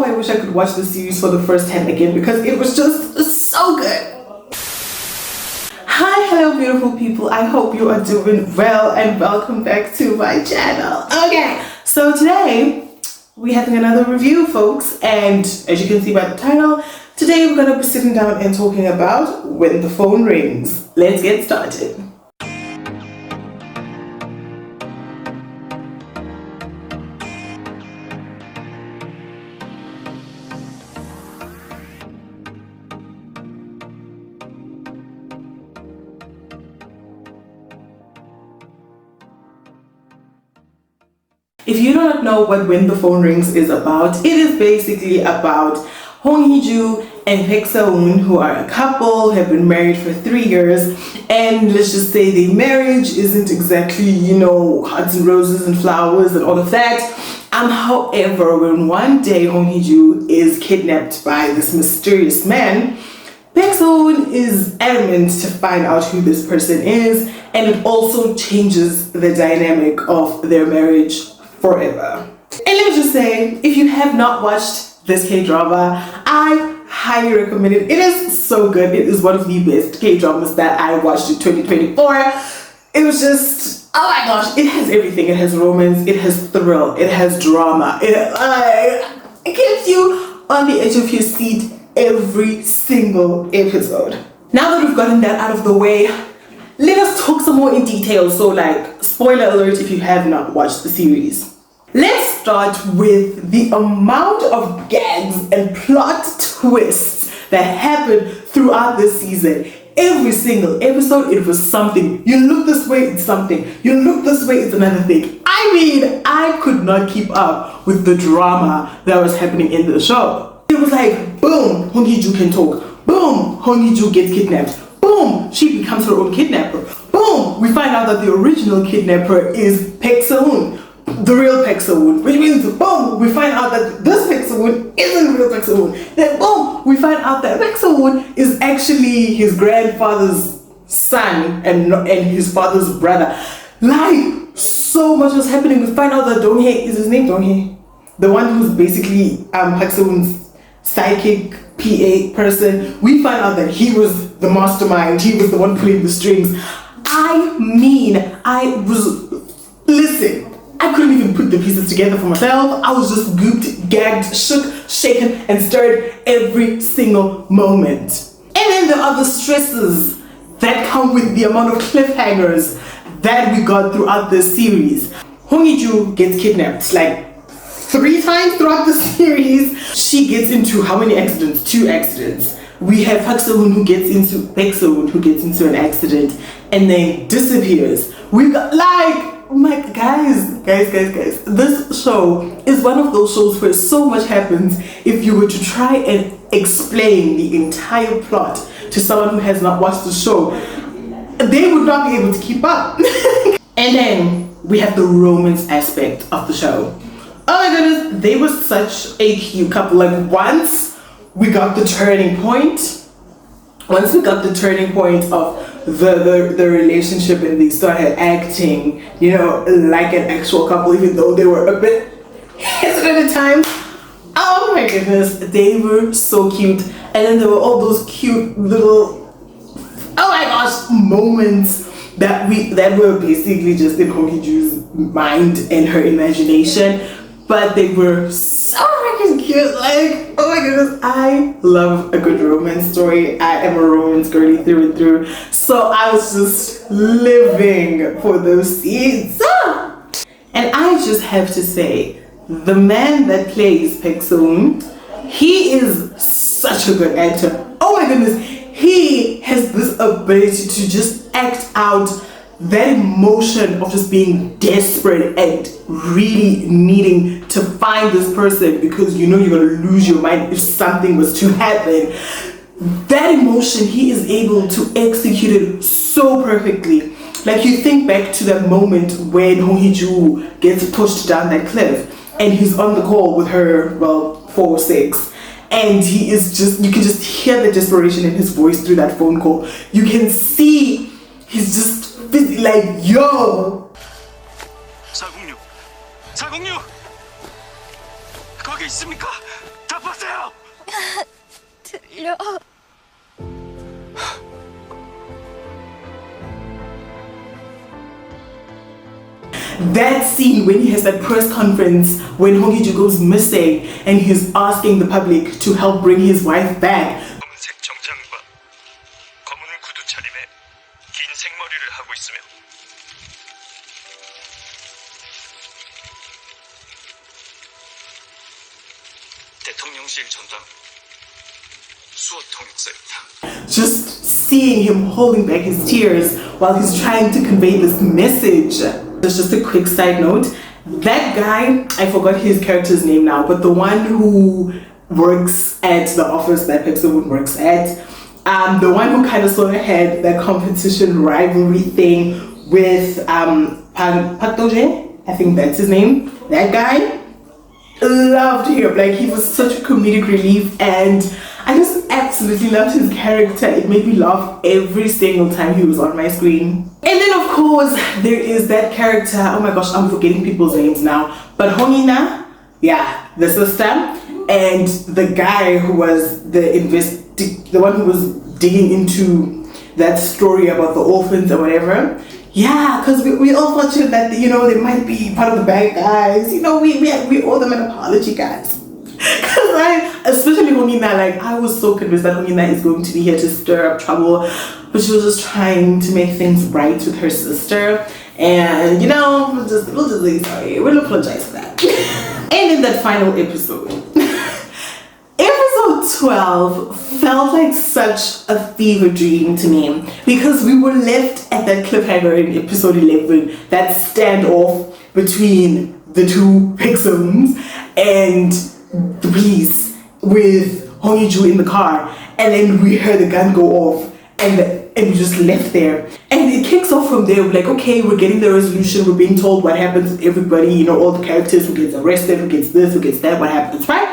I wish I could watch the series for the first time again because it was just so good. Hi, hello beautiful people. I hope you are doing well and welcome back to my channel. Okay, so today we're having another review, folks, and as you can see by the title, today we're going to be sitting down and talking about When the Phone Rings. Let's get started. If you do not know what When the Phone Rings is about, it is basically about Hong Hee-joo and Paik Sa-eon, who are a couple, have been married for 3 years, and let's just say their marriage isn't exactly, you know, hearts and roses and flowers and all of that. However, when one day Hong Hee-joo is kidnapped by this mysterious man, Paik Sa-eon is adamant to find out who this person is, and it also changes the dynamic of their marriage forever. And let me just say, if you have not watched this K-drama, I highly recommend it. It is so good. It is one of the best K-dramas that I watched in 2024. It was just, oh my gosh, it has everything. It has romance, it has thrill, it has drama. It keeps you on the edge of your seat every single episode. Now that we've gotten that out of the way, let us talk some more in detail. So, like, spoiler alert if you have not watched the series. Let's start with the amount of gags and plot twists that happened throughout this season. Every single episode, it was something. You look this way, it's something. You look this way, it's another thing. I mean, I could not keep up with the drama that was happening in the show. It was like, boom, Hong Hee-joo can talk. Boom, Hong Hee-joo gets kidnapped. Boom, she becomes her own kidnapper. Boom, we find out that the original kidnapper is Paik Sa-eon, the real Paik Sa-eon, which means boom, we find out that this Paik Sa-eon isn't real Paik Sa-eon. Then boom, we find out that Paik Sa-eon is actually his grandfather's son and his father's brother. Like, so much was happening. We find out that Dong-hae, is his name Dong-hae? The one who's basically Paik Sa-eon's psychic PA person. We find out that he was the mastermind. He was the one pulling the strings. Listen, I couldn't even put the pieces together for myself. I was just gooped, gagged, shook, shaken, and stirred every single moment. And then there are the stresses that come with the amount of cliffhangers that we got throughout this series. Hong Hee-joo gets kidnapped like 3 times throughout the series. She gets into how many accidents? 2 accidents. We have Paik Sa-eon who gets into an accident and then disappears. We got like, oh my guys, this show is one of those shows where so much happens. If you were to try and explain the entire plot to someone who has not watched the show, they would not be able to keep up. And then we have the romance aspect of the show. Oh my goodness, they were such a cute couple. Like, once we got the turning point of the relationship and they started acting, you know, like an actual couple, even though they were a bit hesitant at times. Oh my goodness, they were so cute. And then there were all those cute little, oh my gosh, moments that were basically just in Hong Hee-joo's mind and her imagination. But they were so freaking cute. Like, oh my goodness, I love a good romance story. I am a romance girly through and through. So I was just living for those scenes. And I just have to say, the man that plays Paik Sa-eon, he is such a good actor. Oh my goodness, he has this ability to just act out that emotion of just being desperate and really needing to find this person because you know you're gonna lose your mind if something was to happen. That emotion, he is able to execute it so perfectly. Like, you think back to that moment when Hong Hee-joo gets pushed down that cliff and he's on the call with her, well, 4-6, and he is just, you can just hear the desperation in his voice through that phone call. You can see he's just like, yo. 406 거기 있습니까? 다 들려. That scene when he has that press conference when Hong Hee-joo goes missing and he's asking the public to help bring his wife back. 검은색 정장과 검은 구두 차림에 긴 생머리를 하고 있으며 대통령실 전담 수호 통역사입니다. Just seeing him holding back his tears while he's trying to convey this message. There's just a quick side note. That guy, I forgot his character's name now, but the one who works at the office that Paik Sa-eon works at, the one who kind of sort of had that competition rivalry thing with Park Do-jae, I think that's his name. That guy, loved him. Like, he was such a comedic relief, and I just absolutely loved his character. It made me laugh every single time he was on my screen. And then of course there is that character, oh my gosh, I'm forgetting people's names now, but Hong Hee-na, yeah, the sister, and the guy who was the one who was digging into that story about the orphans or whatever. Yeah, because we all thought that, you know, they might be part of the bad guys. You know, we owe them an apology, guys. Because especially Hong Hee-na, like, I was so convinced that Hong Hee-na is going to be here to stir up trouble, but she was just trying to make things right with her sister. And, you know, we'll just say sorry. We'll apologize for that. And in that final episode, episode 12 felt like such a fever dream to me, because we were left at that cliffhanger in episode 11, that standoff between the two Paik Sa-eons and the police with Hong Hee-joo in the car, and then we heard the gun go off, and we just left there. And it kicks off from there. We're like, okay, we're getting the resolution, we're being told what happens with everybody, you know, all the characters, who gets arrested, who gets this, who gets that, what happens, right?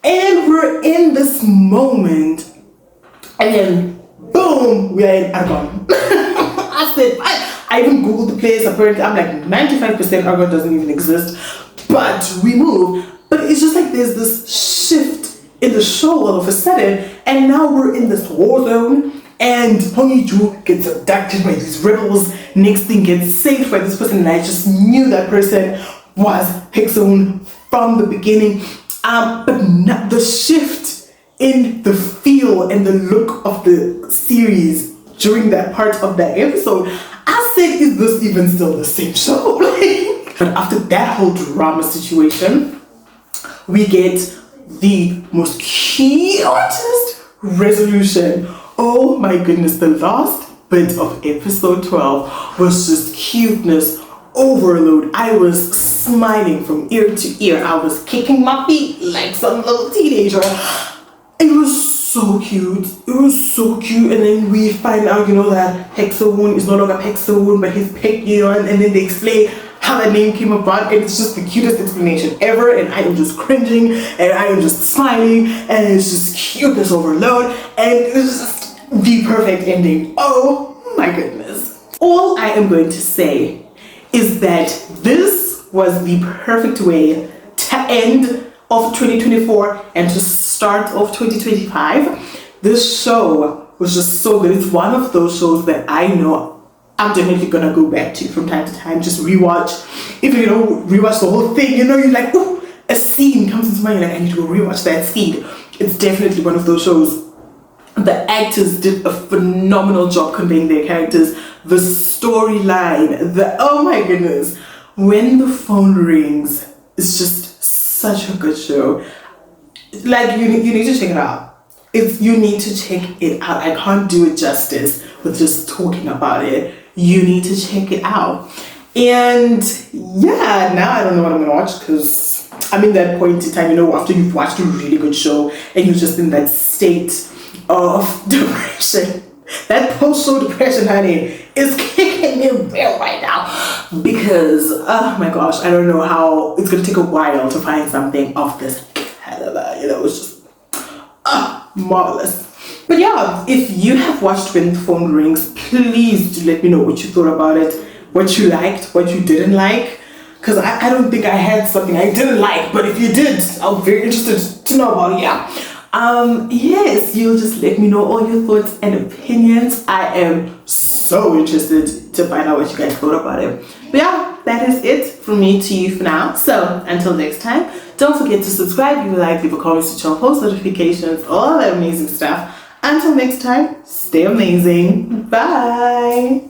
And we're in this moment, and then boom, we are in Argon. I said, I even googled the place. Apparently I'm like 95% Argon doesn't even exist, but we move. But it's just like there's this shift in the show all of a sudden, and now we're in this war zone, and Hong Hee-joo gets abducted by these rebels, next thing gets saved by this person, and I just knew that person was Paik Sa-eon from the beginning. But not the shift in the feel and the look of the series during that part of that episode, I said, is this even still the same show? But after that whole drama situation, we get the most cutest resolution. Oh my goodness, the last bit of episode 12 was just cuteness overload. I was smiling from ear to ear. I was kicking my feet like some little teenager. It was so cute. It was so cute. And then we find out, you know, that Paik Sa-eon is no longer Paik Sa-eon, but he's Paik Sa-eon, and then they explain how that name came about. It's just the cutest explanation ever, and I am just cringing, and I am just smiling, and it's just cuteness overload, and it's just the perfect ending. Oh my goodness. All I am going to say is that this was the perfect way to end of 2024 and to start of 2025. This show was just so good. It's one of those shows that I know I'm definitely gonna go back to from time to time, just rewatch. If you don't rewatch the whole thing, you know, you're like, ooh, a scene comes into mind, you're like, I need to go rewatch that scene. It's definitely one of those shows. The actors did a phenomenal job conveying their characters. The storyline, oh my goodness. When the phone rings, it's just such a good show. Like, you need to check it out. You need to check it out. I can't do it justice with just talking about it. You need to check it out. And yeah, now I don't know what I'm gonna watch, because I'm in that point in time, you know, after you've watched a really good show and you're just in that state of depression. That post-show depression, honey, is kicking me real right now, because oh my gosh, I don't know how it's gonna take a while to find something of this caliber. You know, it's just marvelous. But yeah, if you have watched When the Phone Rings, please do let me know what you thought about it, what you liked, what you didn't like. because I don't think I had something I didn't like, but if you did, I'm very interested to know about it. Yes, you'll just let me know all your thoughts and opinions. I am so interested to find out what you guys thought about it. But yeah, that is it from me to you for now. So until next time, don't forget to subscribe, leave a like, leave a comment, switch on post notifications, all that amazing stuff. Until next time, stay amazing. Bye.